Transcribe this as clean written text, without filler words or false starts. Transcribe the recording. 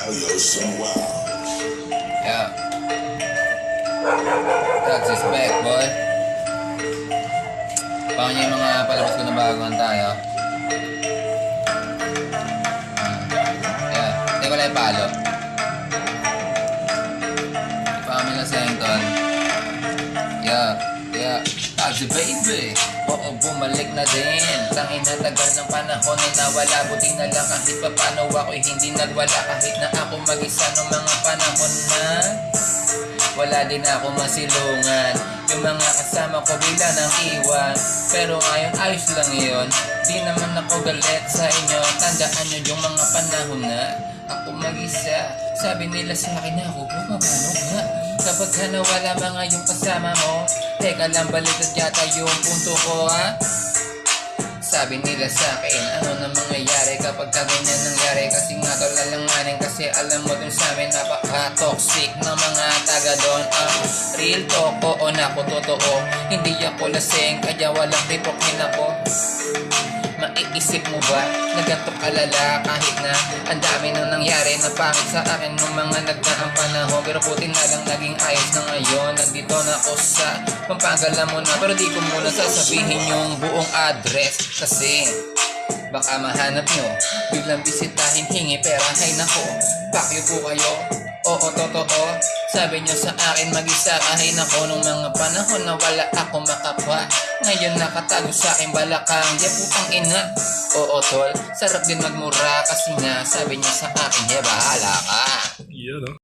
Yo, so wild. Yeah. Drugs is back, boy. Paano niya yung mga palabas ko na baguhan tayo? Yeah. Hindi ko lang ipalo. Pamela Sengton. Yeah. Yeah. Drugs, baby. Oo, bumalik na din. Tangin na tagal ng panahon na nawala. Buti na lang kahit pa paano ako'y hindi nagwala. Kahit na ako mag-isa nung mga panahon na wala din ako masilungan. Yung mga kasama ko bila ng iwan. Pero ngayon ayos lang yun. Di naman ako galit sa inyo. Tandaan nyo yung mga panahon na ako mag-isa. Sabi nila sa akin na ako bumabano nga. Kapag ka nawala mga yung kasama mo. Teka lang, baliktad yata yung punto ko, ha? Sabi nila sa akin, ano na mangyayari kapag ka ganyan nangyari? Kasi nga to lalanganin, kasi alam mo dun sa amin napaka-toxic na mga taga doon. Real talk, oo na ako totoo. Hindi ako lasing, kaya walang tipokin ako. Maiisip mo ba na ganito kalala kahit na ang dami nang nangyari na pangit sa akin nung mga nagdaang panahon? Pero buti na lang naging ayos na ngayon. Nandito na ako sa Pampanga mo na, pero di ko muna sasabihin yung buong address kasi baka mahanap nyo, biglang bisitahin, hingi pera, hay nako, pakyo po kayo. Oo, totoo. Sabi nyo sa akin mag-isa kahay nako nung mga panahon na wala ako makapa. Ngayon nakatago sa akin balakang, di putang ina. Oo tol, sarap din magmura kasi nga sabi nyo sa akin, bahala ka.